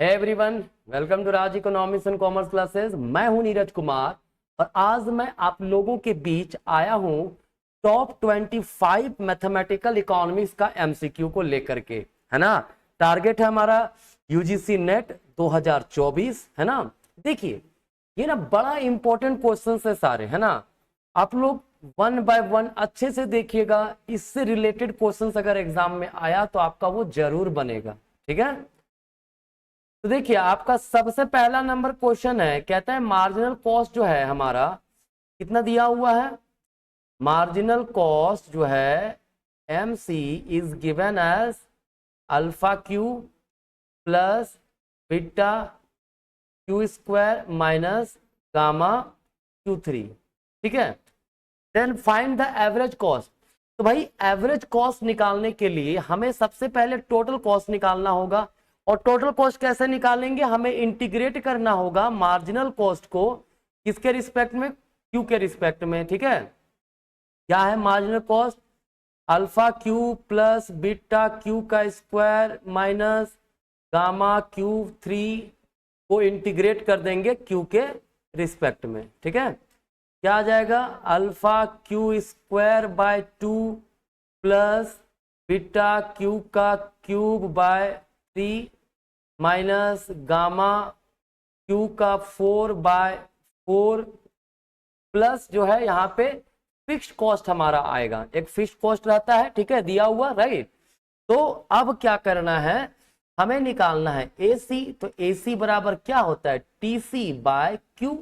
Everyone, welcome to Raj economics and commerce classes. मैं हूं नीरज कुमार और आज मैं आप लोगों के बीच आया हूं टॉप 25 मैथमेटिकल इकोनॉमिक्स का एमसीक्यू को लेकर के, है ना। टारगेट है हमारा यूजीसी नेट 2024, है ना। देखिए, ये ना बड़ा इंपॉर्टेंट क्वेश्चन है सारे, है ना। आप लोग वन बाय वन अच्छे से देखिएगा। इससे रिलेटेड क्वेश्चंस अगर एग्जाम में आया तो आपका वो जरूर बनेगा, ठीक है। तो देखिए, आपका सबसे पहला नंबर क्वेश्चन है, कहता है मार्जिनल कॉस्ट जो है हमारा कितना दिया हुआ है। मार्जिनल कॉस्ट जो है M C is given as alpha q plus beta q square minus gamma q three, ठीक है। Then find the average cost. तो भाई एवरेज कॉस्ट निकालने के लिए हमें सबसे पहले टोटल कॉस्ट निकालना होगा। और टोटल कॉस्ट कैसे निकालेंगे, हमें इंटीग्रेट करना होगा मार्जिनल कॉस्ट को किसके रिस्पेक्ट में, क्यू के रिस्पेक्ट में, ठीक है। क्या है marginal cost, alpha q plus beta q का square minus gamma q three को इंटीग्रेट कर देंगे क्यू के रिस्पेक्ट में, ठीक है। क्या आ जाएगा, alpha q square by 2 plus beta q का cube by 3 minus gamma q का 4/4 प्लस जो है यहाँ पे फिक्स्ड कॉस्ट हमारा आएगा। एक फिक्स्ड कॉस्ट रहता है, ठीक है, दिया हुआ, राइट। तो अब क्या करना है, हमें निकालना है AC। तो AC बराबर क्या होता है, TC/Q।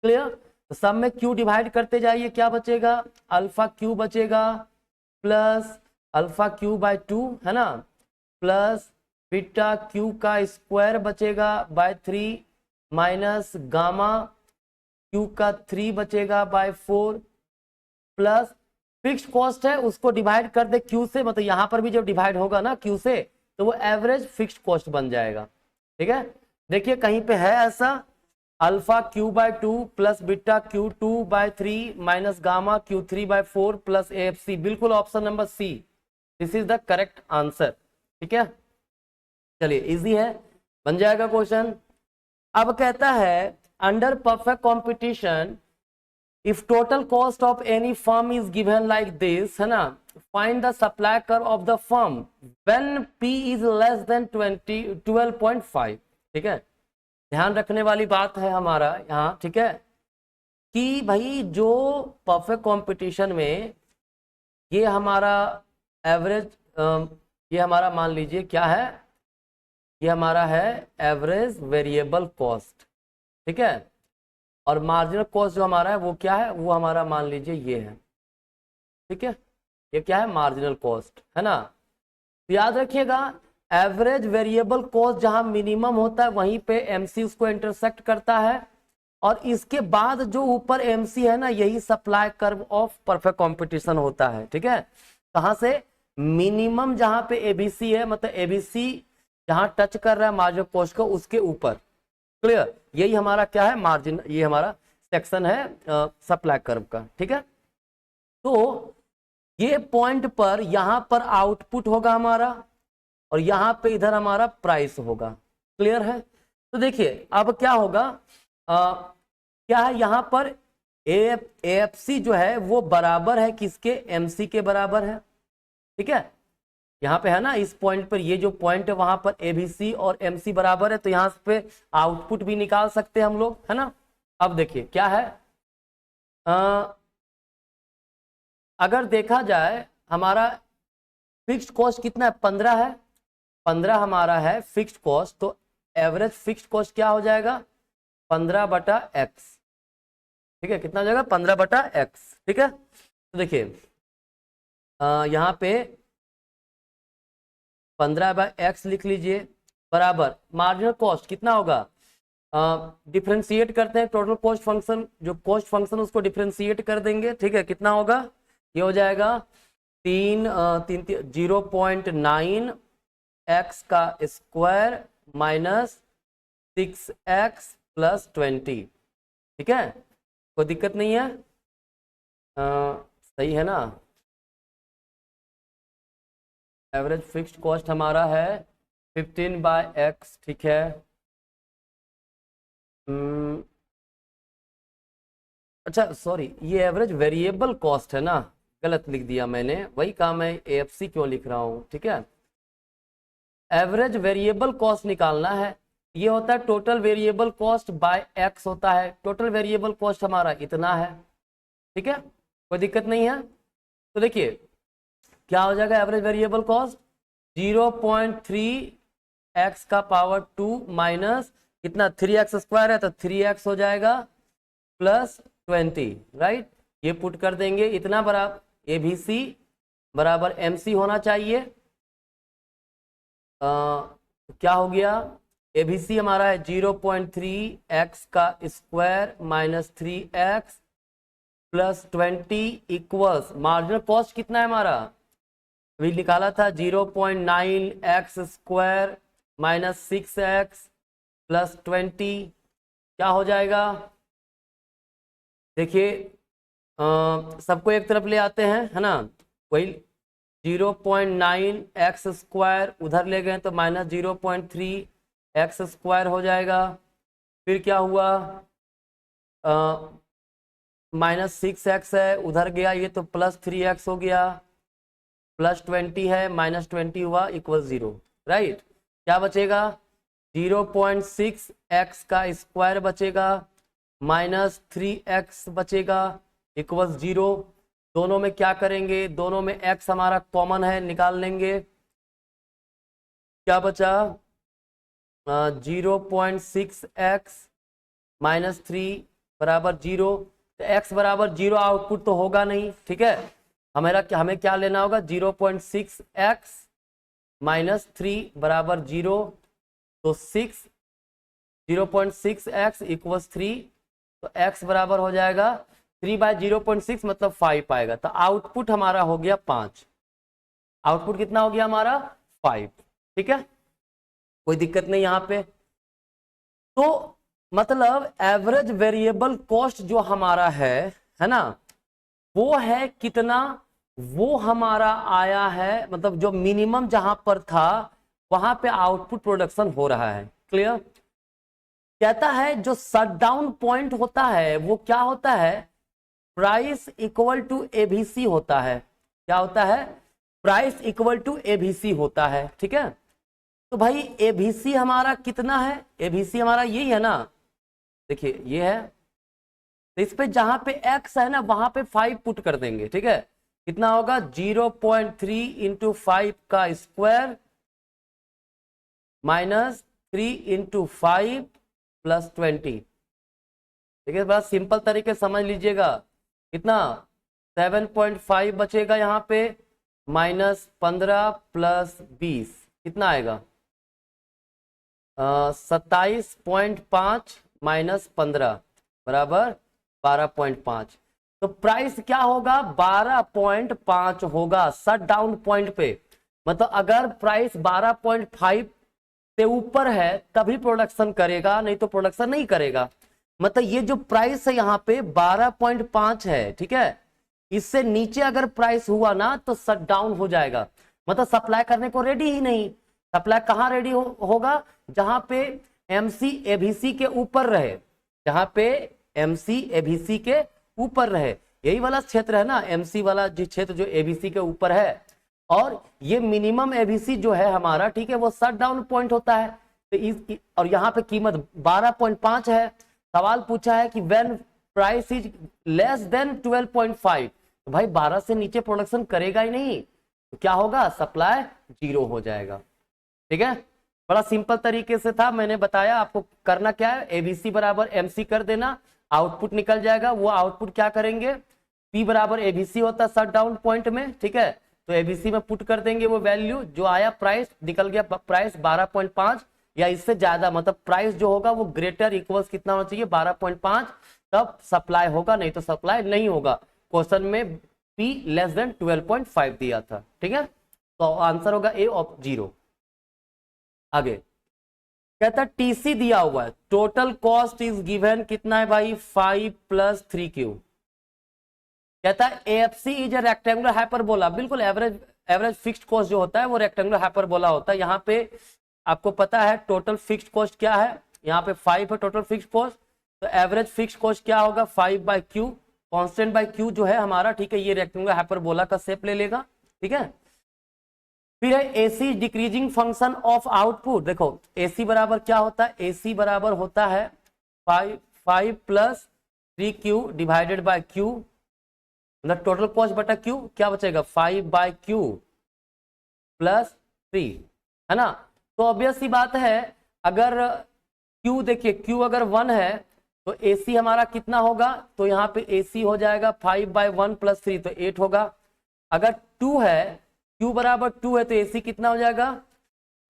क्लियर। तो सब में Q डिवाइड करते जाइए, क्या बचेगा, अल्फा क्यू बचेगा प्लस अल्फा क्यू बाय 2, है ना, प्लस बीटा क्यू का स्क्वायर बचेगा बाय 3 माइनस गामा क्यू का 3 बचेगा बाय 4 प्लस फिक्स्ड कॉस्ट है उसको डिवाइड कर दे क्यू से, मतलब यहां पर भी जब डिवाइड होगा ना क्यू से तो वो एवरेज फिक्स्ड कॉस्ट बन जाएगा, ठीक है। देखिए कहीं पे है ऐसा, alpha q by 2 plus beta q 2/3 minus gamma q 3/4 plus AFC, बिल्कुल option number C, this is the correct answer, ठीक है। चलिए इजी है, बन जाएगा क्वेश्चन। अब कहता है under perfect competition if total cost of any firm is given like this, है ना, find the supply curve of the firm when P is less than 12.5, ठीक है। ध्यान रखने वाली बात है हमारा यहाँ, ठीक है, कि भाई जो परफेक्ट कंपटीशन में ये हमारा एवरेज, ये हमारा मान लीजिए क्या है, ये हमारा है एवरेज वेरिएबल कॉस्ट, ठीक है। और मार्जिनल कॉस्ट जो हमारा है वो क्या है, वो हमारा मान लीजिए ये है, ठीक है। ये क्या है, मार्जिनल कॉस्ट, है ना। तो याद रखिएगा एवरेज वेरिएबल कॉस्ट जहां मिनिमम होता है वहीं पे एमसी उसको इंटरसेक्ट करता है। और इसके बाद जो ऊपर एमसी है ना, यही supply curve of perfect competition होता है, ठीक है। कहां से, मिनिमम जहां पे एबीसी है, मतलब एबीसी जहां टच कर रहा है मार्जिनल कॉस्ट को उसके ऊपर। क्लियर, यही हमारा क्या है, मार्जिन, ये हमारा सेक्शन है सप्लाई कर्व का, ठीक है। तो ये पॉइंट पर यहां पर आउटपुट होगा हमारा और यहां पे इधर हमारा प्राइस होगा। क्लियर है। तो देखिए अब क्या होगा, क्या है यहां पर AFC जो है वो बराबर है किसके, MC के बराबर है, ठीक है। यहाँ पे है ना, इस पॉइंट पर ये जो पॉइंट है वहां पर ABC और MC बराबर है, तो यहाँ पे आउटपुट भी निकाल सकते हैं हम लोग, है ना। अब देखिए क्या है, अगर देखा जाए हमारा फिक्स्ड कॉस्ट कितना है, 15 है, 15 हमारा है फिक्स्ड कॉस्ट। तो एवरेज फिक्स्ड कॉस्ट क्या हो जाएगा, 15/x, ठीक है। कितना हो जाएगा, 15/x, ठीक है। तो देखिए यहाँ पे 15/x लिख लीजिए बराबर मार्जिनल कॉस्ट कितना होगा, डिफ्रेंशिएट करते हैं टोटल कॉस्ट फंक्शन, जो कॉस्ट फंक्शन उसको डिफ्रेंशिएट कर देंगे, ठीक है। कितना होगा, ये हो जाएगा 0.9 x का स्क्वायर माइनस 6x प्लस 20, ठीक है। कोई दिक्कत नहीं है, सही है ना। एवरेज फिक्स्ड कॉस्ट हमारा है 15/x, ठीक है। अच्छा सॉरी, ये एवरेज वेरिएबल कॉस्ट है ना, गलत लिख दिया मैंने, वही कहा मैं AFC क्यों लिख रहा हूँ, ठीक है। एवरेज वेरिएबल कॉस्ट निकालना है, ये होता है total variable cost by x होता है। टोटल वेरिएबल कॉस्ट हमारा इतना है, ठीक है, कोई दिक्कत नहीं है। तो देखिए क्या हो जाएगा, एवरेज वेरिएबल कॉस्ट 0.3x का पावर 2 माइनस कितना 3x स्क्वायर है तो 3x हो जाएगा प्लस 20, राइट। ये पुट कर देंगे, इतना बराबर ABC बराबर MC होना चाहिए। क्या हो गया, ABC हमारा है 0.3x का square minus 3x plus 20 equals marginal cost कितना है हमारा, अभी निकाला था 0.9x square minus 6x plus 20, क्या हो जाएगा। देखिए सबको एक तरफ ले आते हैं, है ना, वही 0.9x स्क्वायर उधर ले गए तो माइनस 0.3x स्क्वायर हो जाएगा। फिर क्या हुआ, माइनस 6x है उधर गया, ये तो प्लस 3x हो गया, प्लस 20 है माइनस 20 हुआ इक्वल 0, राइट। क्या बचेगा, 0.6x का स्क्वायर बचेगा माइनस 3x बचेगा इक्वल 0। दोनों में क्या करेंगे, दोनों में x हमारा कॉमन है, निकाल लेंगे। क्या बचा, 0.6x माइनस 3 बराबर 0, तो x बराबर 0 आउटपुट तो होगा नहीं, ठीक है। हमें क्या लेना होगा, 0.6x माइनस 3 बराबर 0, तो 0.6x इक्वल्स 3, तो x बराबर हो जाएगा 3/0.6 मतलब 5 आएगा। तो आउटपुट हमारा हो गया 5, आउटपुट कितना हो गया हमारा 5, ठीक है, कोई दिक्कत नहीं यहाँ पे। तो मतलब एवरेज वेरिएबल कॉस्ट जो हमारा है ना, वो है कितना, वो हमारा आया है, मतलब जो मिनिमम जहां पर था वहां पे आउटपुट प्रोडक्शन हो रहा है, क्लियर। कहता है जो शटडाउन पॉइंट होता है वो क्या होता है, प्राइस इक्वल टू ABC होता है। क्या होता है, प्राइस इक्वल टू ABC होता है, ठीक है। तो भाई ABC हमारा कितना है, ABC हमारा यही है ना, देखिए ये है, तो इस पे जहां पे x है ना वहां पे 5 पुट कर देंगे, ठीक है। कितना होगा 0.3 इंटू 5 का स्क्वायर माइनस 3 इंटू 5 प्लस 20, ठीक है, बड़ा सिंपल तरीके समझ लीजिएगा। कितना 7.5 बचेगा यहाँ पे माइनस 15 प्लस 20 कितना आएगा, 27.5 माइनस 15 बराबर 12.5। तो प्राइस क्या होगा 12.5 होगा शट डाउन पॉइंट पे। मतलब अगर प्राइस 12.5 से ऊपर है तभी प्रोडक्शन करेगा, नहीं तो प्रोडक्शन नहीं करेगा। मतलब ये जो प्राइस है यहाँ पे 12.5 है, ठीक है, इससे नीचे अगर प्राइस हुआ ना तो शट डाउन हो जाएगा, मतलब सप्लाई करने को रेडी ही नहीं। सप्लाई कहाँ रेडी होगा, जहां पे MC ABC के ऊपर रहे, जहां पे MC ABC के ऊपर रहे, यही वाला क्षेत्र है ना MC वाला जो क्षेत्र जो ABC के ऊपर है, और ये मिनिमम ABC जो है हमारा, ठीक है, वो शट डाउन पॉइंट होता है। तो और यहाँ पे कीमत 12.5 है। सवाल पूछा है कि when price is less than 12.5, तो भाई 12 से नीचे प्रोडक्शन करेगा ही नहीं, तो क्या होगा, सप्लाई 0 हो जाएगा, ठीक है। बड़ा सिंपल तरीके से था, मैंने बताया आपको करना क्या है, ABC बराबर MC कर देना, आउटपुट निकल जाएगा। वो आउटपुट क्या करेंगे, P बराबर ABC होता है शट डाउन पॉइंट में, ठीक है, तो ABC में पुट कर देंगे वो वैल्यू जो आया, प्राइस निकल गया, प्राइस 12.5 या इससे ज्यादा, मतलब प्राइस जो होगा वो ग्रेटर इक्वल्स कितना होना चाहिए 12.5, तब सप्लाई होगा, नहीं तो सप्लाई नहीं होगा। क्वेश्चन में P लेस देन 12.5 दिया था, ठीक है, तो आंसर होगा A ऑफ 0। आगे कहता TC दिया हुआ है, टोटल कॉस्ट इज गिवन कितना है भाई 5 प्लस 3Q। कहता है AFC is a rectangular hyperbola, बिल्कुल एवरेज फिक्स्ड कॉस्ट जो होता है वो रेक्टेंगुलर हाइपरबोला होता है। यहाँ पे आपको पता है टोटल फिक्स्ड कॉस्ट क्या है, यहाँ पे 5 है टोटल फिक्स्ड कॉस्ट, तो एवरेज फिक्स्ड कॉस्ट क्या होगा 5/Q, कांस्टेंट बाय Q जो है हमारा, ठीक है, ये रेक्टेंगुलर हाइपरबोला का शेप ले लेगा, ठीक है। फिर है AC decreasing function of output. देखो AC बराबर क्या होता है, AC बराबर होता है 5 + 3Q डिवाइडेड बाय Q, मतलब टोटल कॉस्ट बटा Q, क्या बचेगा 5/Q + 3, है ना। तो ऑब्वियस सी बात है, अगर Q देखिए Q अगर 1 है तो AC हमारा कितना होगा, तो यहाँ पे AC हो जाएगा 5/1 + 3 तो 8 होगा। अगर 2 है, Q बराबर 2 है तो AC कितना हो जाएगा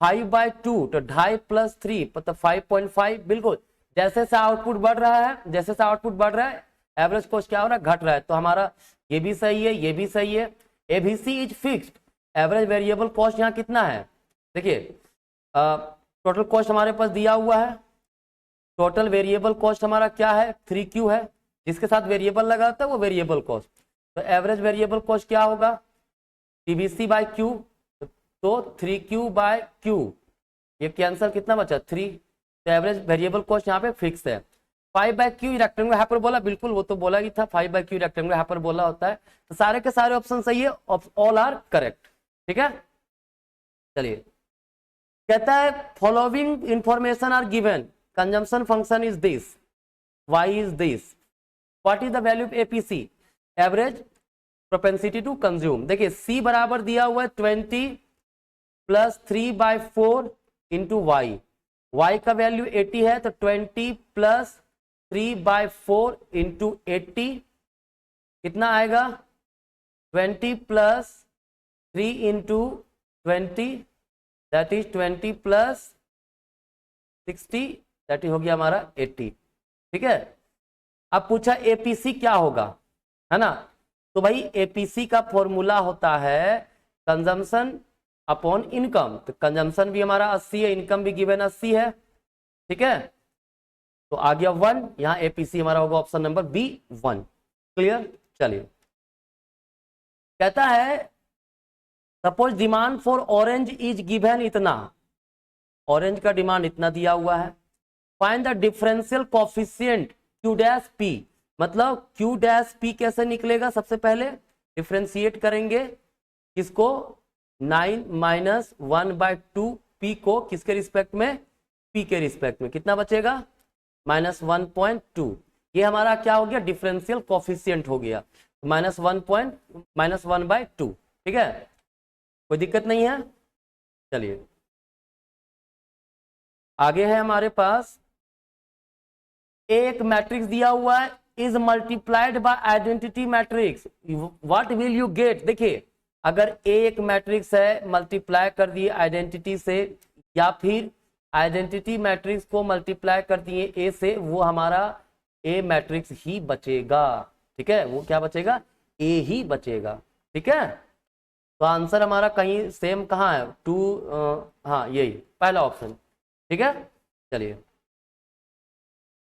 5/2, तो 2.5 + 3 मतलब 5.5। बिल्कुल जैसे जैसे आउटपुट बढ़ रहा है, जैसे जैसे आउटपुट बढ़ रहा है एवरेज कॉस्ट क्या हो रहा है, घट रहा है। तो हमारा ये भी सही है, ये भी सही है। ABC is fixed, average variable cost यहाँ कितना है, देखिए टोटल कॉस्ट हमारे पास दिया हुआ है, टोटल वेरिएबल कॉस्ट हमारा क्या है 3Q है, जिसके साथ वेरिएबल लगाता है वो वेरिएबल कॉस्ट, तो एवरेज वेरिएबल कॉस्ट क्या होगा TBC/Q, तो 3Q/Q, ये कैंसल कितना बचा 3, तो एवरेज वेरिएबल कॉस्ट यहाँ पे फिक्स है। 5/Q रेक्टेंगुलर हाइपरबोला, बिल्कुल वो तो बोला ही था 5/Q रेक्टेंगुलर हाइपरबोला होता है, तो सारे के सारे ऑप्शन सही है, ऑल आर करेक्ट, ठीक है। चलिए कहता है following information are given, consumption function is this, y is this, what is the value of APC, average propensity to consume. देखिए C बराबर दिया हुआ है 20 + 3/4 इंटू वाई, y का वैल्यू 80 है तो 20 + 3/4 इंटू 80 कितना आएगा 20 + 3 इंटू 20 दैट इज 20 + 60 दैट हो गया हमारा 80, ठीक है। अब पूछा APC क्या होगा, है ना, तो भाई APC का फॉर्मूला होता है कंजम्पशन अपॉन इनकम, तो कंजम्पशन भी हमारा 80 है, इनकम भी गिवन 80 है, ठीक है। तो आ गया 1, यहां APC हमारा होगा ऑप्शन नंबर B 1, क्लियर। चलिए कहता है suppose demand for orange is given इतना, ऑरेंज का डिमांड इतना दिया हुआ है, find the differential coefficient Q'(P), मतलब Q'(P) कैसे निकलेगा, सबसे पहले डिफरेंशिएट करेंगे किसको 9 - 1/2 P को, किसके रिस्पेक्ट में P के रिस्पेक्ट में, कितना बचेगा -1.2, ये हमारा क्या हो गया डिफरेंशियल कोफिशिएंट हो गया -1/2, ठीक है, कोई दिक्कत नहीं है। चलिए आगे है हमारे पास, एक मैट्रिक्स दिया हुआ है is multiplied by identity matrix, what will you get. देखिए अगर एक मैट्रिक्स है मल्टीप्लाई कर दिए आइडेंटिटी से, या फिर आइडेंटिटी मैट्रिक्स को मल्टीप्लाई कर दिए ए से, वो हमारा ए मैट्रिक्स ही बचेगा, ठीक है, वो क्या बचेगा ए ही बचेगा, ठीक है। तो आंसर हमारा कहीं सेम कहाँ है 2, हाँ यही पहला ऑप्शन, ठीक है। चलिए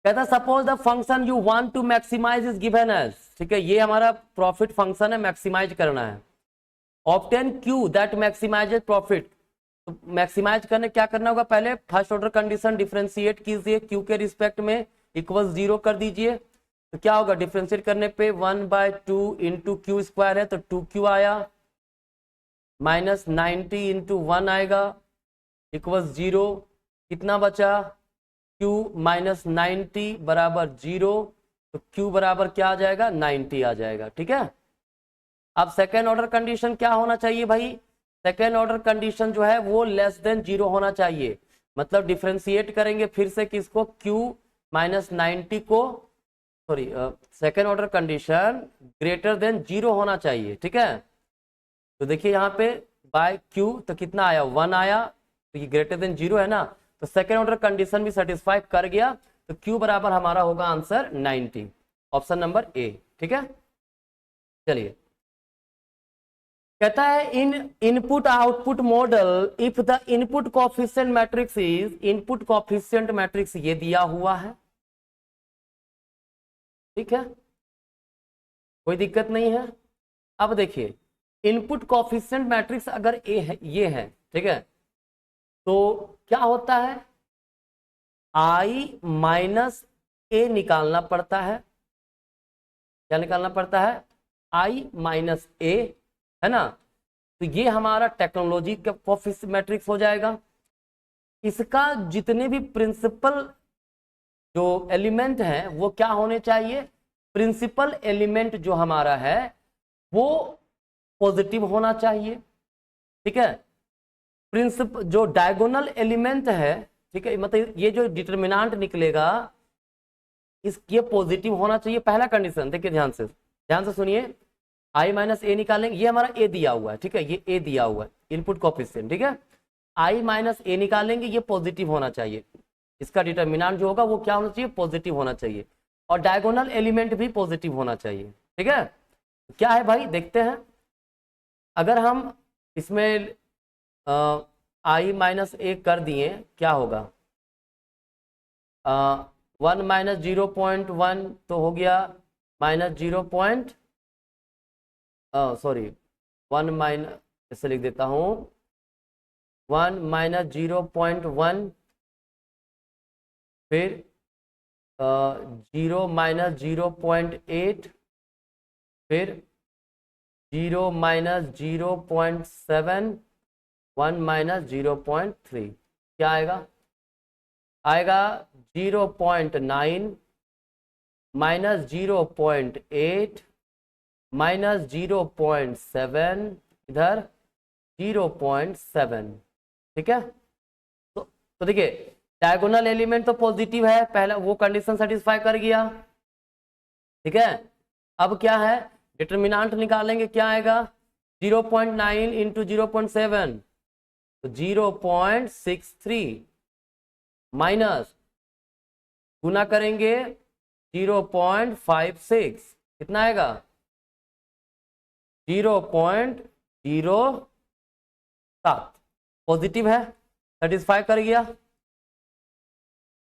कहता suppose the function you want to maximise is given as, ठीक है, ये हमारा प्रॉफिट फंक्शन है, मैक्सिमाइज करना है, ऑब्टेन Q दैट मैक्सिमाइजेज प्रॉफिट, तो मैक्सिमाइज करने क्या करना होगा, पहले फर्स्ट ऑर्डर कंडीशन डिफरेंशिएट कीजिए Q के रिस्पेक्ट में इक्वल 0 कर दीजिए, तो क्या होगा डिफरेंशिएट करने पे 1/2 इंटू Q² है तो 2Q आया, -90 इंटू 1 आएगा इक्वल 0, कितना बचा Q -90 बराबर 0, तो Q बराबर क्या आ जाएगा 90 आ जाएगा, ठीक है। अब सेकेंड ऑर्डर कंडीशन क्या होना चाहिए भाई, सेकेंड ऑर्डर कंडीशन जो है वो लेस देन 0 होना चाहिए, मतलब डिफरेंशिएट करेंगे फिर से किसको Q -90 को, sorry second order condition greater than 0 होना चाहिए, ठीक है। तो देखिए यहाँ पे बाय Q तो कितना आया 1 आया, तो ये ग्रेटर देन 0 है ना, तो सेकेंड ऑर्डर कंडीशन भी सेटिस्फाई कर गया, तो Q बराबर हमारा होगा आंसर 90, ऑप्शन नंबर ए, ठीक है। चलिए कहता है in input output model if the input coefficient matrix is, input coefficient matrix ये दिया हुआ है, ठीक है, कोई दिक्कत नहीं है। अब देखिए इनपुट कोएफिशिएंट मैट्रिक्स अगर ए है, ये है, ठीक है, तो क्या होता है, आई माइनस ए निकालना पड़ता है। क्या निकालना पड़ता है, आई माइनस ए, है ना। तो ये हमारा टेक्नोलॉजी का कोएफिशिएंट मैट्रिक्स हो जाएगा। इसका जितने भी प्रिंसिपल जो एलिमेंट हैं वो क्या होने चाहिए, प्रिंसिपल एलिमेंट जो हमारा है वो पॉजिटिव होना चाहिए, ठीक है। प्रिंसिपल जो डायगोनल एलिमेंट है, ठीक है, मतलब ये जो डिटरमिनेंट निकलेगा इस ये पॉजिटिव होना चाहिए, पहला कंडीशन। देखिए ध्यान से सुनिए, आई माइनस ए निकालेंगे, ये हमारा ए दिया हुआ है, ठीक है, ये ए दिया हुआ है इनपुट कोएफिशिएंट, ठीक है। आई माइनस ए निकालेंगे, ये पॉजिटिव होना चाहिए, इसका डिटरमिनेंट जो होगा वो क्या होना चाहिए, पॉजिटिव होना चाहिए, और डायगोनल एलिमेंट भी पॉजिटिव होना चाहिए, ठीक है। क्या है भाई, देखते हैं। अगर हम इसमें आई माइनस ए कर दिए क्या होगा, 1 माइनस 0.1 तो हो गया माइनस 0. सॉरी 1 माइनस, ऐसे लिख देता हूँ, 1 माइनस 0.1, फिर 0 माइनस 0.8, फिर 0 माइनस 0.7, 1 माइनस 0.3, क्या आएगा, आएगा 0.9 माइनस 0.8 माइनस 0.7, इधर 0.7, ठीक है। तो देखिए डायगोनल एलिमेंट तो पॉजिटिव है, पहला वो कंडीशन सेटिस्फाई कर गया, ठीक है। अब क्या है, डिटरमिनेंट निकालेंगे, क्या आएगा 0.9 इंटू 0.7, तो 0.63 माइनस गुना करेंगे 0.56, कितना आएगा 0.07, पॉजिटिव है, सेटिस्फाई कर गया।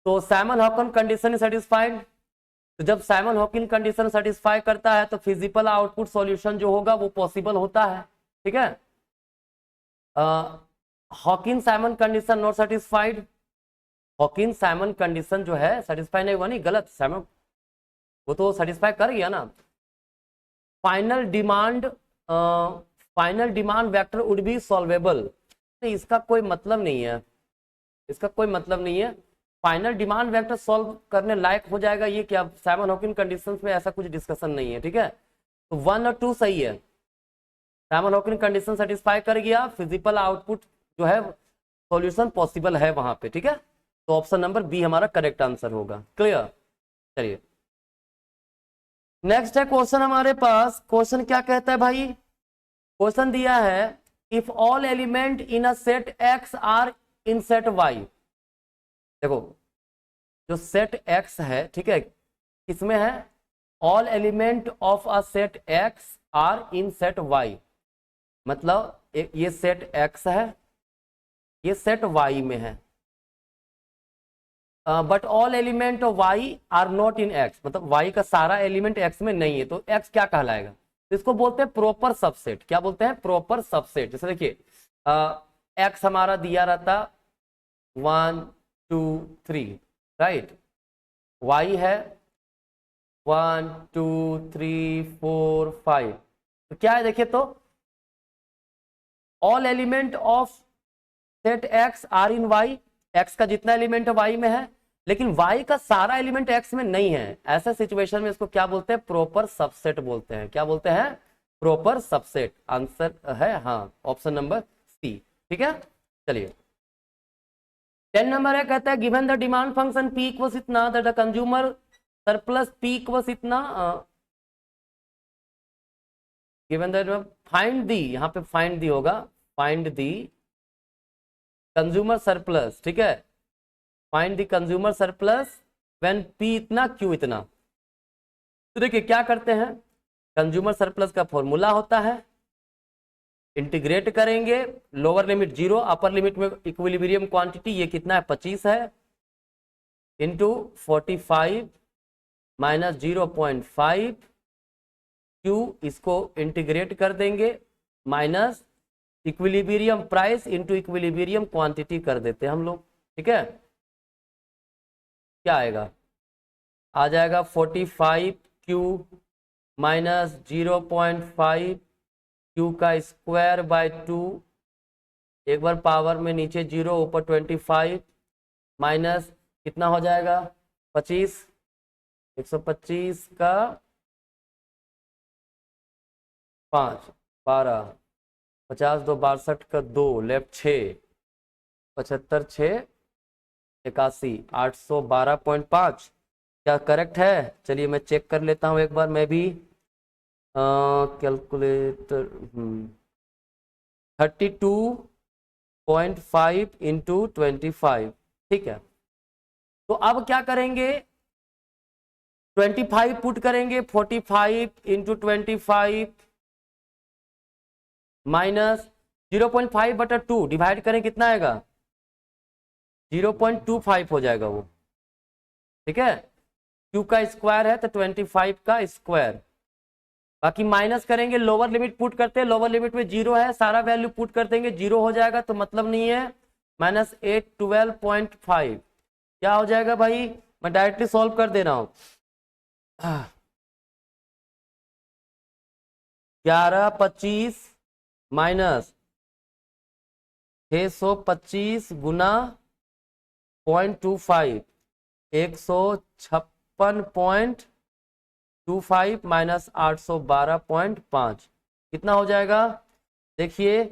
तो साइमन हॉकिन कंडीशन सेटिस्फाइड। तो जब साइमन हॉकिन कंडीशन सेटिस्फाई करता है तो फिजिबल आउटपुट सॉल्यूशन जो होगा वो पॉसिबल होता है, ठीक है। Hawking Simon condition not satisfied, Hawking Simon condition जो है सेटिस्फाई नहीं हुआ, नहीं गलत, साइमन वो तो सेटिस्फाई कर गया ना। Final demand vector would be solvable, इसका कोई मतलब नहीं है, इसका कोई मतलब नहीं है। फाइनल डिमांड वेक्टर सॉल्व करने लायक हो जाएगा ये क्या, साइमन हॉकिन कंडीशंस में ऐसा कुछ डिस्कशन नहीं है, ठीक है। तो 1 और 2 सही है, साइमन हॉकिन कंडीशन सेटिस्फाई कर गया, फिजिबल आउटपुट जो है सॉल्यूशन पॉसिबल है वहां पे, ठीक है। तो ऑप्शन नंबर बी हमारा करेक्ट आंसर होगा, क्लियर। चलिए नेक्स्ट है क्वेश्चन हमारे पास, क्वेश्चन क्या कहता है भाई, क्वेश्चन दिया है if all element in a set X are in set Y. देखो जो सेट एक्स है, ठीक है, किसमें है, all element of a set X are in set Y, मतलब ये सेट एक्स है, ये सेट वाई में है, but all element of Y are not in X, मतलब वाई का सारा एलिमेंट एक्स में नहीं है, तो एक्स क्या कहलाएगा, तो इसको बोलते हैं प्रॉपर सबसेट। क्या बोलते हैं, प्रॉपर सबसेट। जैसे देखिए एक्स हमारा दिया रहता 1 2 3, राइट, वाई है 1 2 3 4 5, तो क्या है देखिए, तो all element of set X are in Y, X का जितना एलिमेंट है वाई में है, लेकिन वाई का सारा एलिमेंट एक्स में नहीं है, ऐसा सिचुएशन में इसको क्या बोलते हैं, प्रॉपर सबसेट बोलते हैं। क्या बोलते हैं, प्रॉपर सबसेट। आंसर है हाँ ऑप्शन नंबर सी, ठीक है। चलिए 10 नंबर है, कहता है given the demand function p equals इतना, the consumer surplus p equals इतना, गिवन द फाइंड दी, यहाँ पे फाइंड दी होगा, फाइंड दी कंज्यूमर सरप्लस, ठीक है, find the consumer surplus when P इतना क्यू इतना। तो देखिए क्या करते हैं, कंज्यूमर सरप्लस का फॉर्मूला होता है, इंटीग्रेट करेंगे, लोअर लिमिट 0, अपर लिमिट में इक्विलिब्रियम क्वांटिटी ये कितना है 25 है, इंटू 45 माइनस 0.5 क्यू, इसको इंटीग्रेट कर देंगे, minus equilibrium price into equilibrium quantity कर देते हैं हम लोग, ठीक है। क्या आएगा, आ जाएगा 45 क्यू माइनस 0.5 क्यू का स्क्वायर बाय 2, एक बार पावर में नीचे 0 ऊपर 25 माइनस कितना हो जाएगा 25, 125 का 5 12, 50 2 62 का 2 लेफ्ट 6, 75 6 81, 812.5। क्या करेक्ट है? चलिए मैं चेक कर लेता हूँ एक बार मैं भी, कैलकुलेटर 32.5 इंटू 25, ठीक है। तो अब क्या करेंगे, 25 पुट करेंगे, 45 इंटू 25 माइनस 0.5 बटा 2 डिवाइड करें, कितना आएगा 0.25 हो जाएगा वो, ठीक है। क्यू का स्क्वायर है तो 25 का स्क्वायर, बाकी माइनस करेंगे, लोअर लिमिट पुट करते हैं, लोअर लिमिट में 0 है, सारा वैल्यू पुट कर देंगे, 0 हो जाएगा तो मतलब नहीं है, माइनस 812.5 क्या हो जाएगा भाई, मैं डायरेक्टली सॉल्व कर दे रहा हूं, 1125 माइनस 625 गुना 0.25, 156.25 माइनस 812.5 कितना हो जाएगा, देखिए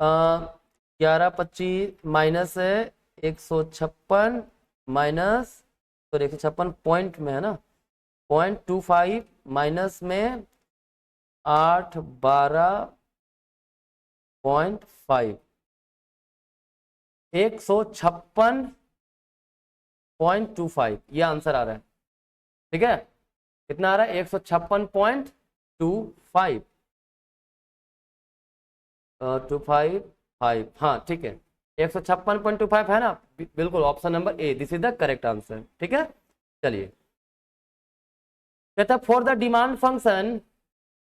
1125 माइनस है 156 माइनस, तो 156 पॉइंट में है ना, 0.25 माइनस में 812.5, 156.25 ये आंसर आ रहा है, ठीक है। कितना आ रहा है 156.25 255, हाँ ठीक है 156.25 है ना, बिल्कुल option number A, this is the correct answer, ठीक है। चलिए कहता फॉर द डिमांड फंक्शन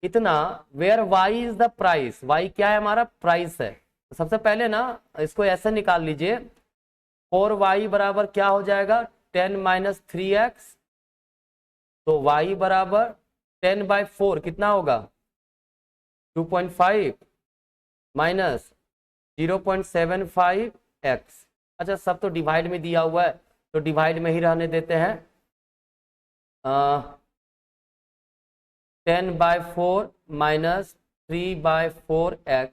इतना where Y is the price, Y क्या है हमारा प्राइस है, तो सबसे पहले ना इसको ऐसे निकाल लीजिए, 4y बराबर क्या हो जाएगा 10 माइनस 3x, तो y बराबर 10/4 कितना होगा 2.5 माइनस 0.75x, अच्छा सब तो डिवाइड में दिया हुआ है तो डिवाइड में ही रहने देते हैं, 10/4 माइनस 3/4x,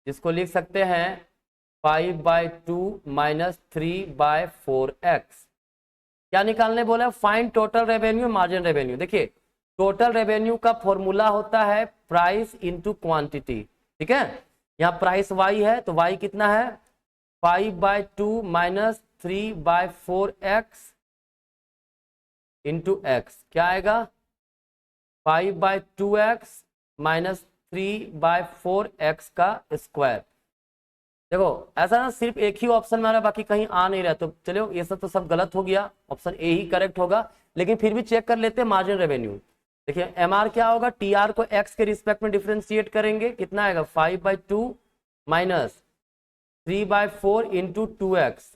जिसको लिख सकते हैं 5/2 माइनस 3/4x। क्या निकालने बोला, find total revenue margin revenue. देखिए टोटल रेवेन्यू का फॉर्मूला होता है प्राइस इनटू क्वांटिटी, ठीक है। यहाँ प्राइस y है तो y कितना है 5/2 माइनस 3/4x इंटू एक्स, क्या आएगा 5/2x माइनस 3/4x का स्क्वायर। देखो ऐसा ना सिर्फ एक ही ऑप्शन में आ रहा है, बाकी कहीं आ नहीं रहा, तो चलो ये सब तो सब गलत हो गया, ऑप्शन ए ही करेक्ट होगा, लेकिन फिर भी चेक कर लेते हैं मार्जिन रेवेन्यू। देखिए एम आर क्या होगा, टी आर को एक्स के रिस्पेक्ट में डिफ्रेंशिएट करेंगे, कितना आएगा 5/2 माइनस 3/4 इंटू 2x,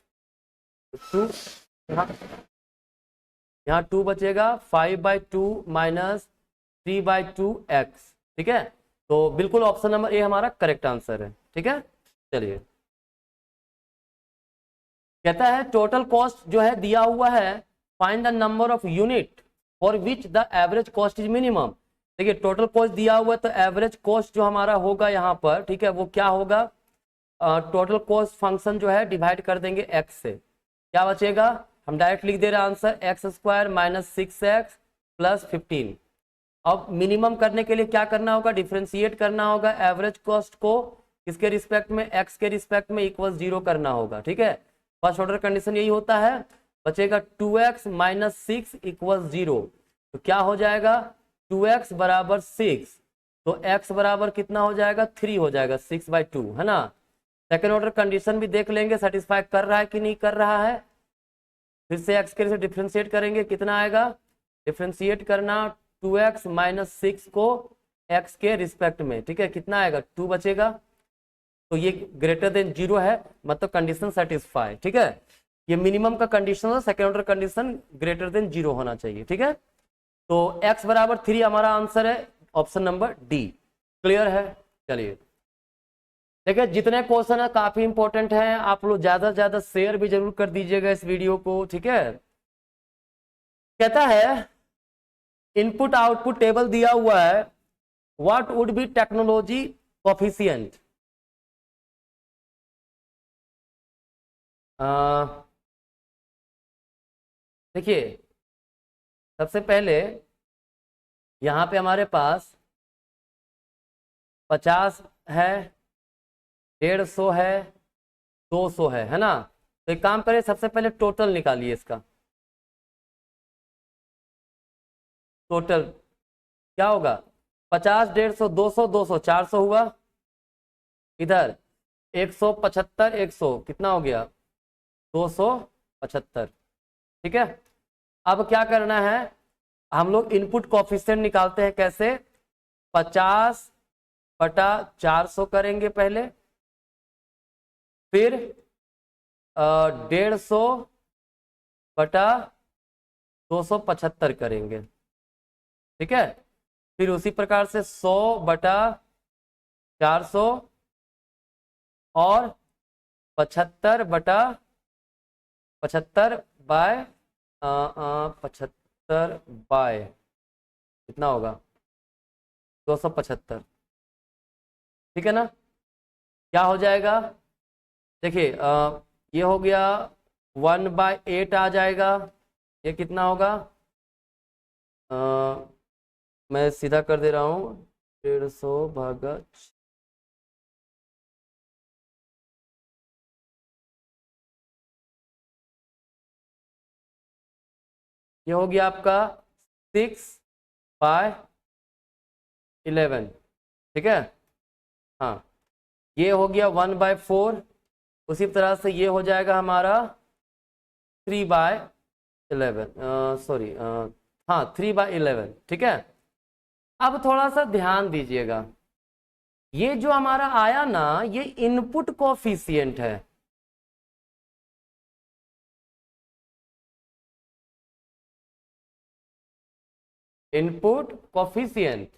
यहाँ 2 बचेगा 5/2 माइनस 3/2x, ठीक है। तो बिल्कुल ऑप्शन नंबर ए हमारा करेक्ट आंसर है, ठीक है। चलिए कहता है टोटल कॉस्ट जो है दिया हुआ है, find the number of unit for which the average cost is minimum. देखिए टोटल कॉस्ट दिया हुआ है तो एवरेज कॉस्ट जो हमारा होगा यहाँ पर, ठीक है, वो क्या होगा, टोटल कॉस्ट फंक्शन जो है डिवाइड कर देंगे x से, क्या बचेगा, हम डायरेक्ट लिख दे रहे हैं answer x² minus 6x plus 15। अब मिनिमम करने के लिए क्या करना होगा, डिफ्रेंशिएट करना होगा एवरेज कॉस्ट को किसके रिस्पेक्ट में, x के रिस्पेक्ट में इक्वल 0 करना होगा, ठीक है। फर्स्ट ऑर्डर कंडीशन यही होता है, बचेगा 2x माइनस 6 इक्वल 0, तो क्या हो जाएगा 2x बराबर 6, तो x बराबर कितना हो जाएगा 3 हो जाएगा, 6/2 है ना। सेकेंड ऑर्डर कंडीशन भी देख लेंगे सेटिस्फाई कर रहा है कि नहीं कर रहा है, फिर से x के से डिफ्रेंशिएट करेंगे, कितना आएगा, डिफ्रेंशिएट करना 2x माइनस 6 को x के रिस्पेक्ट में, ठीक है, कितना आएगा 2 बचेगा, तो ये ग्रेटर देन 0 है, मतलब कंडीशन सेटिस्फाई। ठीक है, ये मिनिमम का कंडीशन है, second order condition greater than 0 होना चाहिए। ठीक है, तो x बराबर 3 हमारा आंसर है, ऑप्शन नंबर डी। क्लियर है? चलिए, देखिए जितने क्वेश्चन है काफी इंपॉर्टेंट है, आप लोग ज्यादा से ज्यादा शेयर भी जरूर कर दीजिएगा इस वीडियो को। ठीक है, कहता है इनपुट आउटपुट टेबल दिया हुआ है, what would be technology coefficient. देखिए सबसे पहले यहां पे हमारे पास 50 है, 150 है, 200 है ना। तो एक काम करिए, सबसे पहले टोटल निकालिए इसका। टोटल क्या होगा? 50, 150, 200, 200, 400 हुआ। इधर 175, 100 कितना हो गया? 275। ठीक है, अब क्या करना है, हम लोग इनपुट कोफिशिएंट निकालते हैं। कैसे? 50/400 करेंगे पहले, फिर 150/275 करेंगे। ठीक है, फिर उसी प्रकार से 100/400 और 75/75 कितना होगा? 275। ठीक है ना, क्या हो जाएगा? देखिए ये हो गया 1/8 आ जाएगा। ये कितना होगा? मैं सीधा कर दे रहा हूँ, 150 भागा ये हो गया आपका 6/11। ठीक है, हाँ ये हो गया 1/4। उसी तरह से ये हो जाएगा हमारा 3/11, सॉरी हाँ 3/11। ठीक है, अब थोड़ा सा ध्यान दीजिएगा, ये जो हमारा आया ना, ये इनपुट कोफिशिएंट है। इनपुट कोफिशिएंट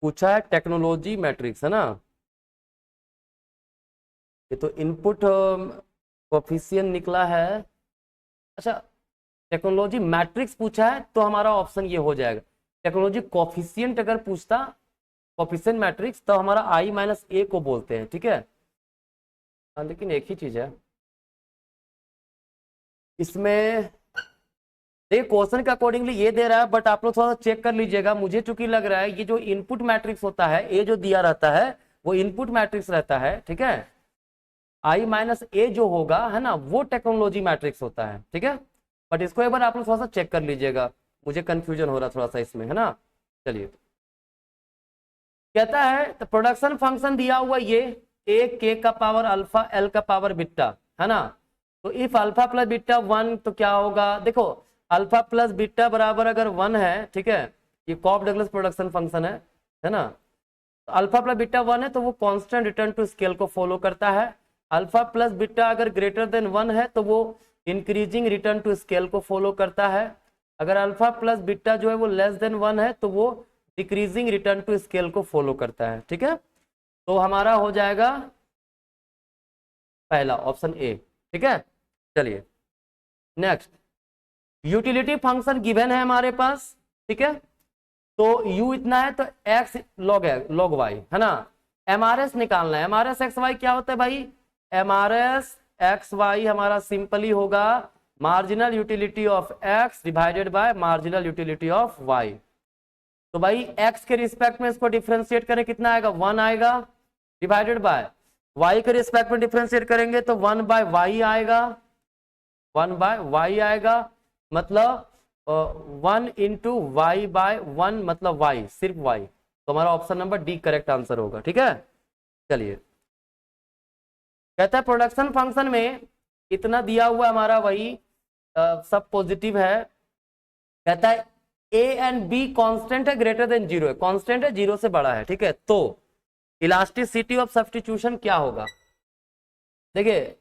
पूछा है, टेक्नोलॉजी मैट्रिक्स है ना। ये तो इनपुट कोफिशिएंट निकला है। अच्छा, टेक्नोलॉजी मैट्रिक्स पूछा है तो हमारा ऑप्शन ये हो जाएगा। टेक्नोलॉजी कोफिशिएंट अगर पूछता, कोफिशिएंट मैट्रिक्स, तो हमारा I-A को बोलते हैं। ठीक है, लेकिन एक ही चीज है इसमें, देखिए क्वेश्चन के अकॉर्डिंगली ये दे रहा है, बट आप लोग थोड़ा सा चेक कर लीजिएगा। मुझे चूंकि लग रहा है ये जो इनपुट मैट्रिक्स होता है, ये जो दिया रहता है वो इनपुट मैट्रिक्स रहता है। ठीक है, I-A जो होगा है ना, वो टेक्नोलॉजी मैट्रिक्स होता है। ठीक है, बट इसको एक बार आप लोग थोड़ा सा चेक कर लीजिएगा, मुझे कंफ्यूजन हो रहा थोड़ा सा इसमें है ना। चलिए, कहता है तो प्रोडक्शन फंक्शन दिया हुआ ये A(k)⁴ L(k)⁴ बीटा है ना। तो इफ अल्फा प्लस बीटा 1 तो क्या होगा? देखो अल्फा प्लस बीटा बराबर अगर 1 है, ठीक है, ये कॉफ डगलस प्रोडक्शन फंक्शन है ना। तो अल्फा प्लस बीटा 1 है तो वो कांस्टेंट रिटर्न टू स्केल को फॉलो करता है। अल्फा प्लस बीटा अगर ग्रेटर देन 1 है तो वो इंक्रीजिंग रिटर्न टू स्केल को फॉलो करता है। अगर अल्फा प्लस बीटा जो है वो लेस देन 1 है तो वो डिक्रीजिंग रिटर्न टू स्केल को फॉलो करता है। ठीक है, तो हमारा हो जाएगा पहला ऑप्शन ए। ठीक है, चलिए नेक्स्ट, यूटिलिटी फंक्शन गिवन है हमारे पास। ठीक है, तो u इतना है तो x log y है ना। MRS निकालना है। MRS एक्स वाई क्या होता है भाई? MRS एक्स वाई हमारा सिंपली होगा marginal utility of x divided by marginal utility of y। तो भाई x के रिस्पेक्ट में इसको डिफ्रेंशिएट करें, कितना आएगा? 1 आएगा, डिवाइडेड बाय y के रिस्पेक्ट में डिफ्रेंशिएट करेंगे तो 1/y आएगा, 1/y आएगा, मतलब 1 इंटू y/1 मतलब y, सिर्फ y। तो हमारा option number D correct answer होगा। ठीक है, चलिए, कहता है प्रोडक्शन फंक्शन में इतना दिया हुआ हमारा वही सब पॉजिटिव है। कहता है ए एंड बी कांस्टेंट है, ग्रेटर देन जीरो है, कांस्टेंट है, जीरो से बड़ा है, ठीक है। तो इलास्टिसिटी ऑफ सब्स्टिट्यूशन क्या होगा, देखिए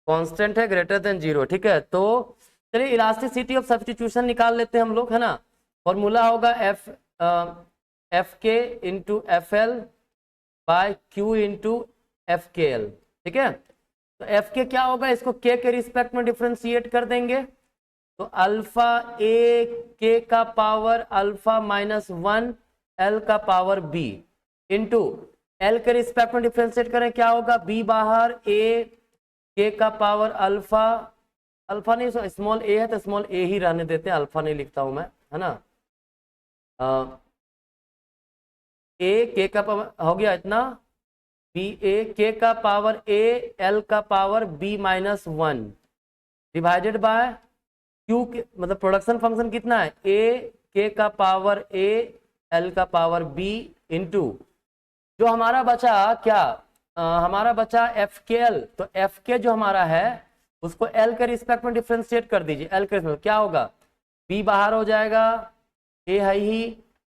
कांस्टेंट है, ग्रेटर देन जीरो, ठीक है। तो चलिए इलास्टिसिटी ऑफ सब्स्टिट्यूशन निकाल लेते हैं हम लोग, है ना। फॉर्मूला होगा एफ के into F L by Q into F के एल, ठीक है। तो एफ के क्या होगा, इसको के रिस्पेक्ट में डिफ्रेंशिएट कर देंगे, तो अल्फा ए के का power alpha minus one L का पावर बी इंटू एल के रिस्पेक्ट में डिफ्रेंशिएट करें, क्या होगा, बी बाहर, ए के का पावर अल्फा, अल्फा नहीं स्मॉल ए है तो स्मॉल ए ही रहने देते हैं, अल्फा नहीं लिखता हूं मैं, है ना। ए के का पावर हो गया इतना, बी ए के का पावर ए एल का power b minus one divided by q k, मतलब प्रोडक्शन फंक्शन कितना है, ए के का पावर ए एल का पावर बी इंटू जो हमारा बचा क्या, हमारा बचा एफ के एल, तो एफ के जो हमारा है उसको एल के रिस्पेक्ट में डिफ्रेंशिएट कर दीजिए, एल के रिस्पेक्ट क्या होगा, बी बाहर हो जाएगा, ए है ही,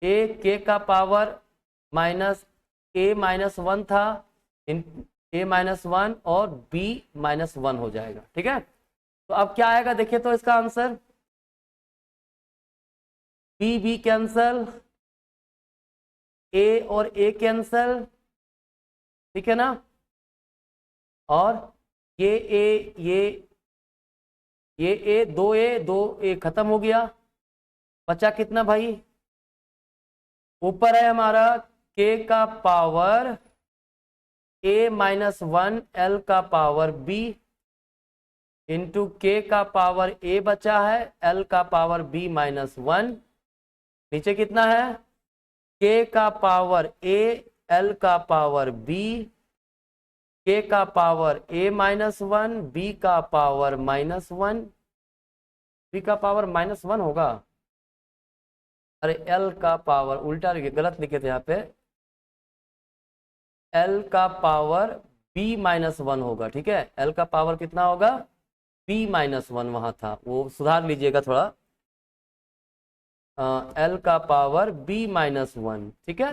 ए के का पावर माइनस ए माइनस वन था, ए माइनस वन और बी माइनस वन हो जाएगा, ठीक है। तो अब क्या आएगा देखिए, तो इसका आंसर बी बी कैंसल, ए और ए कैंसल, ठीक है ना, और ये ए दो ए खत्म हो गया, बचा कितना भाई, ऊपर है हमारा के का पावर ए माइनस वन एल का पावर बी इंटू के का पावर ए बचा है, एल का पावर बी माइनस वन, नीचे कितना है, के का पावर ए एल का पावर बी, के का पावर ए माइनस वन, बी का पावर माइनस वन, बी का पावर माइनस वन होगा, अरे एल का पावर उल्टा लिखे, गलत लिखे थे यहाँ पे, एल का पावर बी माइनस वन होगा, ठीक है। एल का पावर कितना होगा, बी माइनस वन वहां था, वो सुधार लीजिएगा थोड़ा, एल का पावर बी माइनस वन, ठीक है।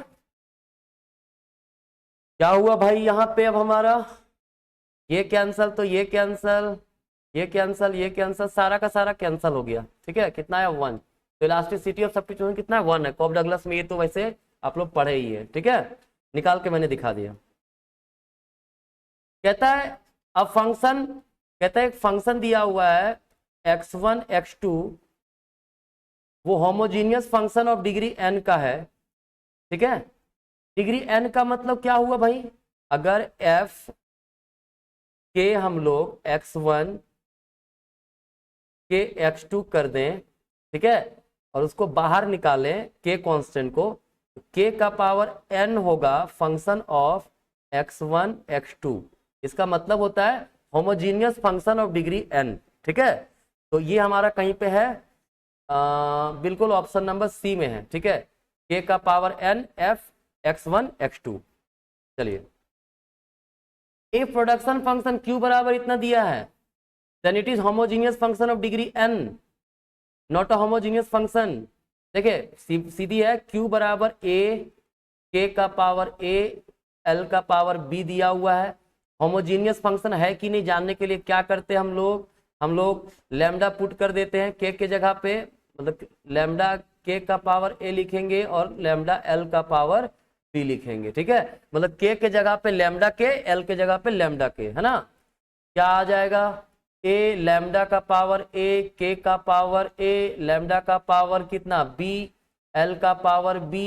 क्या हुआ भाई यहाँ पे, अब हमारा ये कैंसल तो ये कैंसल, ये कैंसल, ये कैंसल, सारा का सारा कैंसल हो गया, ठीक है। कितना है, वन। तो इलास्टिसिटी ऑफ सब्स्टिट्यूशन कितना है, वन है। कॉब डगलस में ये तो वैसे आप लोग पढ़े ही है, ठीक है, निकाल के मैंने दिखा दिया। कहता है अब फंक्शन, कहता है एक फंक्शन दिया हुआ है x1 x2, वो homogeneous function of degree n का है, ठीक है। डिग्री n का मतलब क्या हुआ भाई, अगर f के हम लोग x1 के x2 कर दें, ठीक है, और उसको बाहर निकालें k कांस्टेंट को, k का पावर n होगा फंक्शन ऑफ x1 x2, इसका मतलब होता है homogeneous function of degree n, ठीक है। तो ये हमारा कहीं पे है, बिल्कुल ऑप्शन नंबर सी में है, ठीक है, k का power n f x1 x2। चलिए, ए प्रोडक्शन फंक्शन q बराबर इतना दिया है, then it is homogeneous function of degree n, not a homogeneous function. देखिए सीधी है, q बराबर a, k का पावर a, l का पावर b दिया हुआ है। होमोजीनियस फंक्शन है कि नहीं जानने के लिए क्या करते हैं हम लोग लैम्डा पुट कर देते हैं k के जगह पे, मतलब लैम्डा k का पावर a लिखेंगे और लैम्डा l का पावर b लिखेंगे, ठीक है। मतलब k के जगह पे लैम्डा k, l के जगह पे लैम्डा k, है ना। क्या आ जाएगा, a लैम्डा का पावर a, k का पावर a, लैम्डा का पावर कितना b, l का पावर b,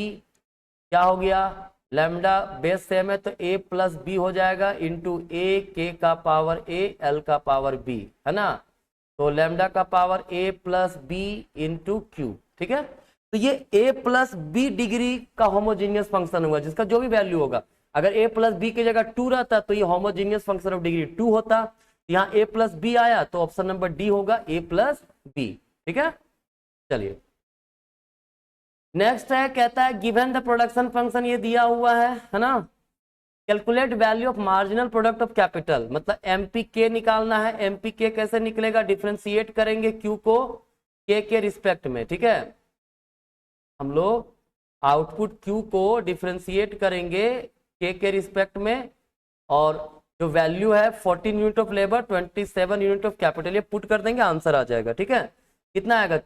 क्या हो गया, लैम्डा बेस सेम है तो a प्लस बी हो जाएगा इंटू ए के का पावर a, l का पावर b, है ना। तो लैम्डा का power a plus b into q, ठीक है। तो ये a प्लस बी डिग्री का होमोजीनियस फंक्शन हुआ, जिसका जो भी वैल्यू होगा, अगर a प्लस बी की जगह 2 रहता तो ये होमोजीनियस फंक्शन ऑफ डिग्री 2 होता, यहाँ a प्लस बी आया तो ऑप्शन नंबर डी होगा a प्लस बी, ठीक है। चलिए नेक्स्ट है, कहता है गिवन द प्रोडक्शन फंक्शन, ये दिया हुआ है ना, calculate value of marginal product of capital, मतलब एमपी के निकालना है। एमपी के कैसे निकलेगा, डिफरेंशिएट करेंगे क्यू को, के रिस्पेक्ट में, ठीक है। हम लोग आउटपुट क्यू को डिफ्रेंशिएट करेंगे के रिस्पेक्ट में, और जो वैल्यू है 14 unit of labour, 27 unit of capital, ये पुट कर देंगे, आंसर आ जाएगा, ठीक है। कितना आएगा,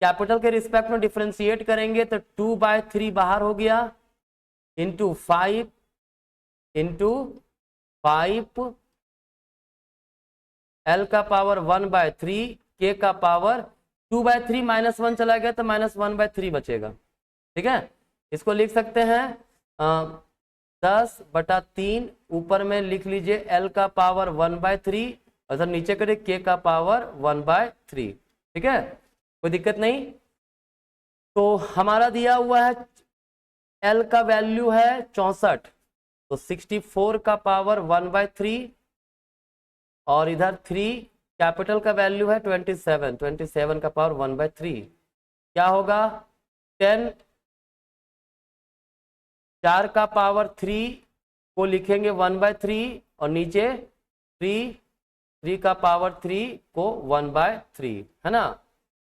कैपिटल के रिस्पेक्ट में डिफ्रेंशिएट करेंगे तो 2/3 बाहर हो गया, इंटू 5 एल का पावर 1/3, के का पावर 2/3, -1 चला गया तो -1/3 बचेगा, ठीक है। इसको लिख सकते हैं 10/3, ऊपर में लिख लीजिए एल का पावर 1/3, और नीचे करें के का पावर 1/3, ठीक है, कोई दिक्कत नहीं। तो हमारा दिया हुआ है एल का वैल्यू है 64, तो 64 का पावर 1/3, और इधर 3 कैपिटल का वैल्यू है 27 का पावर 1/3, क्या होगा 10, 4 का पावर 3 को लिखेंगे 1/3, और नीचे 3 का पावर 3 को 1/3, है ना।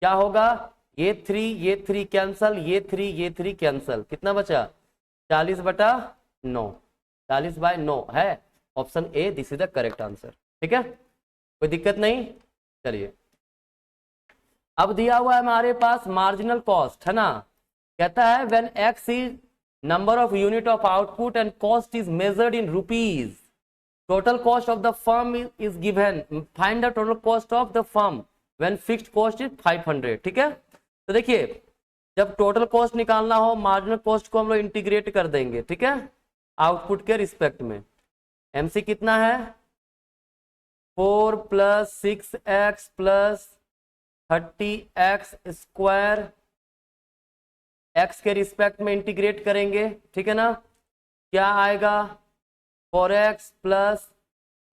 क्या होगा, ये 3 कैंसल, ये 3 कैंसल, कितना बचा 40/9, 40/9 है option A, this is the correct answer, ठीक है, कोई दिक्कत नहीं। चलिए अब दिया हुआ है हमारे पास मार्जिनल कॉस्ट, है ना। कहता है when x is number of unit of output and cost is measured in rupees, total cost of the firm is given, find the total cost of the firm when fixed cost is 500, ठीक है। तो देखिए जब total cost निकालना हो, marginal cost को हम लोग इंटीग्रेट कर देंगे, ठीक है, आउटपुट के रिस्पेक्ट में। एमसी कितना है 4 + 6x + 30x स्क्वायर, x के रिस्पेक्ट में इंटीग्रेट करेंगे, ठीक है ना। क्या आएगा 4x +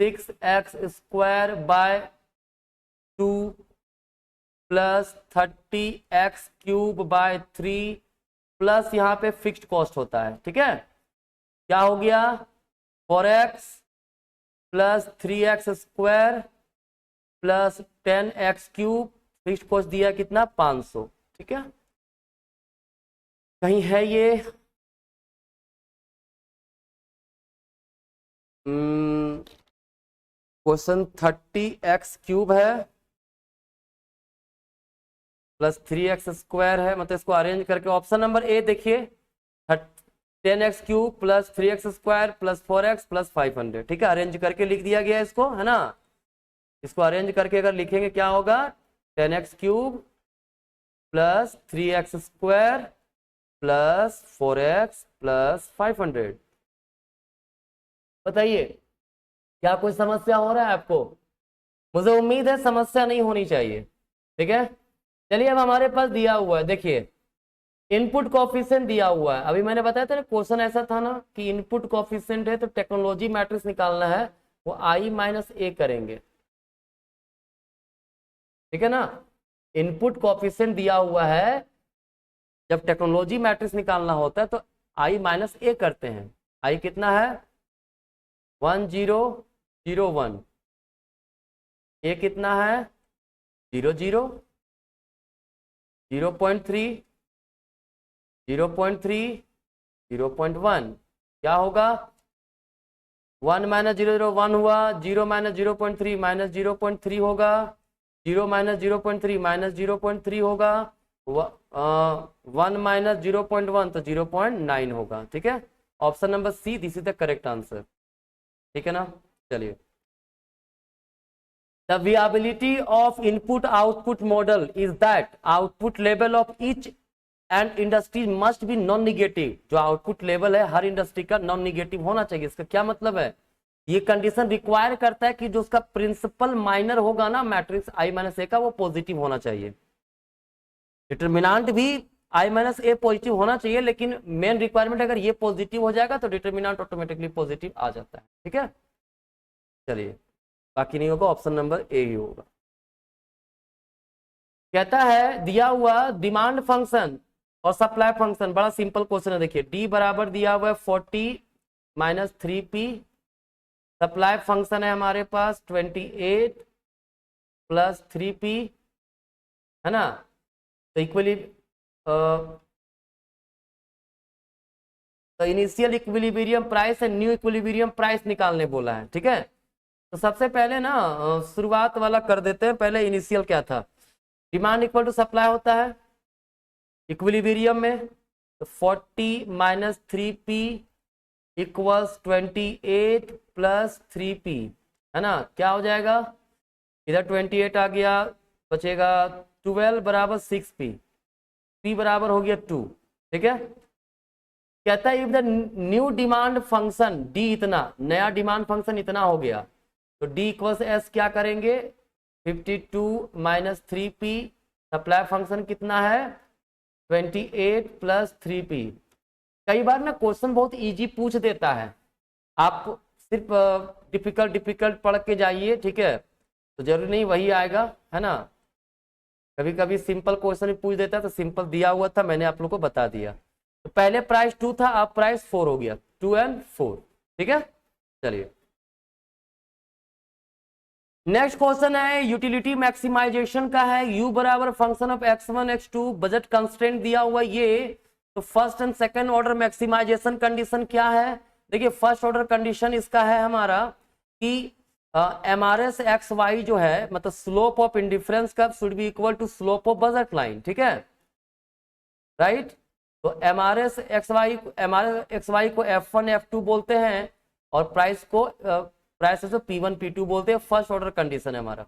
6x square by 2 + 30x cube by 3 plus यहाँ पे फिक्स्ड कॉस्ट होता है, ठीक है। क्या हो गया 4x + 3x square + 10x cube, fixed cost दिया कितना 500, ठीक है। कहीं है ये क्वेश्चन 30x क्यूब है + 3x स्क्वायर है, मतलब इसको अरेंज करके ऑप्शन नंबर ए देखिए 10x cube + 3x square + 4x + 500, ठीक है, अरेंज करके लिख दिया गया इसको, है ना। इसको अरेंज करके अगर लिखेंगे क्या होगा 10x cube + 3x square + 4x + 500। बताइए क्या कोई समस्या हो रहा है आपको, मुझे उम्मीद है समस्या नहीं होनी चाहिए, ठीक है। चलिए अब हमारे पास दिया हुआ है, देखिए इनपुट कोफिशिएंट दिया हुआ है। अभी मैंने बताया था ना क्वेश्चन ऐसा था ना कि इनपुट कोफिशिएंट है तो टेक्नोलॉजी मैट्रिक्स निकालना है, वो I-A करेंगे, ठीक है ना। इनपुट कोफिशिएंट दिया हुआ है, जब टेक्नोलॉजी मैट्रिक्स निकालना होता है तो I-A करते हैं। I कितना है 1001, A कितना है 00, 0.3, 0.3, 0.1, क्या होगा 1 - 0, 1 हुआ, 0 - 0.3 -0.3 होगा, 0 - 0.3 -0.3 होगा, 1 - 0.1 तो 0.9 होगा, ठीक है। Option number C, this is the correct answer, ठीक है ना। चलिए The viability of input-output model is that output level of each and industry must be non-negative। जो आउटपुट लेवल है हर इंडस्ट्री का नॉन निगेटिव होना चाहिए। इसका क्या मतलब है, ये कंडीशन रिक्वायर करता है कि जो उसका प्रिंसिपल माइनर होगा ना मैट्रिक्स I-A का, वो पॉजिटिव होना चाहिए। डिटरमिनेंट भी I-A पॉजिटिव होना चाहिए, लेकिन मेन रिक्वायरमेंट अगर ये पॉजिटिव हो जाएगा तो डिटरमिनेंट ऑटोमेटिकली पॉजिटिव आ जाता है, ठीक है। चलिए बाकी नहीं होगा, ऑप्शन नंबर ए ही होगा। कहता है दिया हुआ डिमांड फंक्शन और सप्लाई फंक्शन, बड़ा सिंपल क्वेश्चन है। देखिए डी बराबर दिया हुआ है 40 - 3p, सप्लाई फंक्शन है हमारे पास 28 + 3p, है ना। तो initial equilibrium price and new equilibrium price निकालने बोला है, ठीक है। तो सबसे पहले ना शुरुआत वाला कर देते हैं। पहले इनिशियल क्या था, डिमांड इक्वल टू सप्लाई होता है इक्विलिब्रियम में, तो 40 minus 3p equals 28 plus 3p, है ना। क्या हो जाएगा, इधर 28 आ गया, बचेगा 12 बराबर 6p, p बराबर हो गया 2, ठीक है। कहता है if the new demand function d इतना, नया डिमांड फंक्शन इतना हो गया, तो d इक्वल्स s क्या करेंगे 52 माइनस 3p, सप्लाई फंक्शन कितना है 28 प्लस 3p। कई बार ना क्वेश्चन बहुत इजी पूछ देता है, आप सिर्फ डिफिकल्ट पढ़ के जाइए, ठीक है, तो जरूरी नहीं वही आएगा, है ना। कभी कभी सिंपल क्वेश्चन पूछ देता है, तो सिंपल दिया हुआ था, मैंने आप लोग को बता दिया। तो पहले प्राइस 2 था, अब प्राइस 4 हो गया, 2 and 4, ठीक है। चलिए नेक्स्ट क्वेश्चन है यूटिलिटी मैक्सिमाइजेशन का है। u बराबर function of x1 x2, budget constraint दिया हुआ ये। तो first and second order maximisation condition क्या है, देखिए फर्स्ट ऑर्डर कंडीशन इसका है हमारा कि MRS XY जो है, मतलब slope of indifference curve should be equal to slope of budget line, ठीक है, राइट। तो MRS XY को F1 F2 बोलते हैं, और प्राइस को प्राइस से P1 P2 बोलते हैं। फर्स्ट ऑर्डर कंडीशन है हमारा,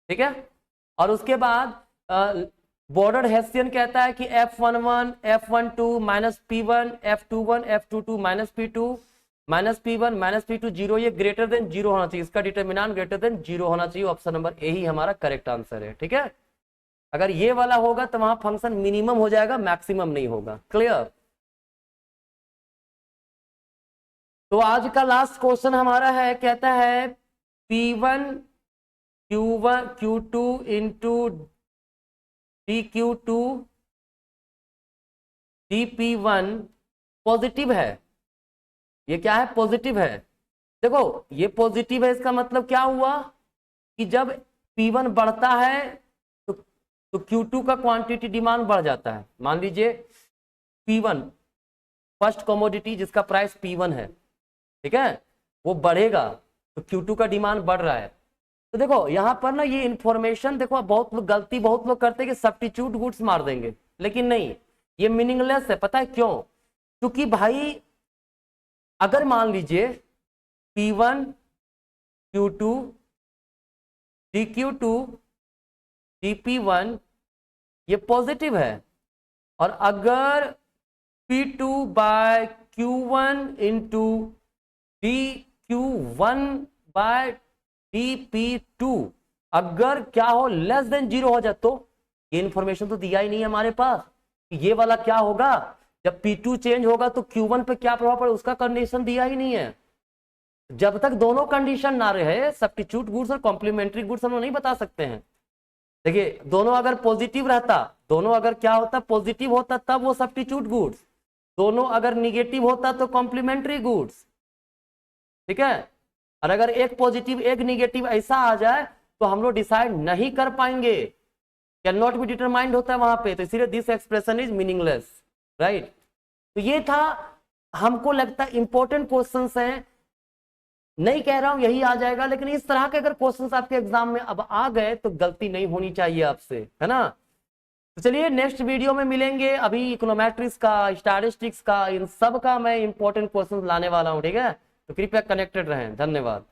ठीक है। और उसके बाद बॉर्डर हेसियन कहता है कि F11 F12 minus P1 F21 F22 minus P2 minus P1 minus P2 zero, ये ग्रेटर देन जीरो होना चाहिए, इसका डिटर्मिनेंट ग्रेटर देन जीरो होना चाहिए। ऑप्शन नंबर ए ही हमारा करेक्ट आंसर है, ठीक है। अगर ये वाला होगा तो वहां फंक्शन मिनिमम हो जाएगा, मैक्सिमम नहीं होगा। क्लियर। तो आज का लास्ट क्वेश्चन हमारा है, कहता है P1 Q1 Q2 into DQ2 DP1 positive है। ये क्या है, पॉजिटिव है। देखो ये पॉजिटिव है, इसका मतलब क्या हुआ कि जब P1 बढ़ता है तो Q2 का क्वांटिटी डिमांड बढ़ जाता है। मान लीजिए P1 फर्स्ट कमोडिटी जिसका प्राइस P1 है, ठीक है, वो बढ़ेगा तो Q2 का डिमांड बढ़ रहा है। तो देखो यहां पर ना ये इंफॉर्मेशन, देखो बहुत लोग गलती बहुत लोग करते हैं कि सब्स्टिट्यूट गुड्स मार देंगे, लेकिन नहीं, ये मीनिंगलेस है। पता है क्यों, क्योंकि भाई अगर मान लीजिए P1 Q2 DQ2 DP1 ये पॉजिटिव है, और अगर P2 bye Q1 into DQ1 bye DP2 अगर क्या हो लेस देन जीरो हो जाए, तो ये इंफॉर्मेशन तो दिया ही नहीं है हमारे पास। ये वाला क्या होगा, जब P2 चेंज होगा तो Q1 पे क्या प्रभाव पड़े, उसका कंडीशन दिया ही नहीं है। जब तक दोनों कंडीशन ना रहे, सब्स्टिट्यूट गुड्स और कॉम्प्लीमेंट्री गुड्स हम लोग नहीं बता सकते हैं। देखिए दोनों अगर पॉजिटिव रहता, दोनों अगर क्या होता पॉजिटिव होता, तब वो सब्स्टिट्यूट गुड्स, दोनों अगर निगेटिव होता तो कॉम्प्लीमेंट्री गुड्स, ठीक है। और अगर एक पॉजिटिव एक निगेटिव ऐसा आ जाए तो हम लोग डिसाइड नहीं कर पाएंगे, कैन नॉट बी डिटरमाइंड होता है वहां पे, तो इसीलिए this expression is meaningless, right. तो ये था, हमको लगता है इंपॉर्टेंट क्वेश्चंस हैं, नहीं कह रहा हूं यही आ जाएगा, लेकिन इस तरह के अगर क्वेश्चंस आपके एग्जाम में अब आ गए तो गलती नहीं होनी चाहिए आपसे, है ना। तो चलिए नेक्स्ट वीडियो में मिलेंगे। अभी इकोनोमेट्रिक्स का, स्टैटिस्टिक्स का, इन सब का मैं इंपॉर्टेंट क्वेश्चंस लाने वाला हूं, ठीक है। तो कृपया कनेक्टेड रहें, धन्यवाद।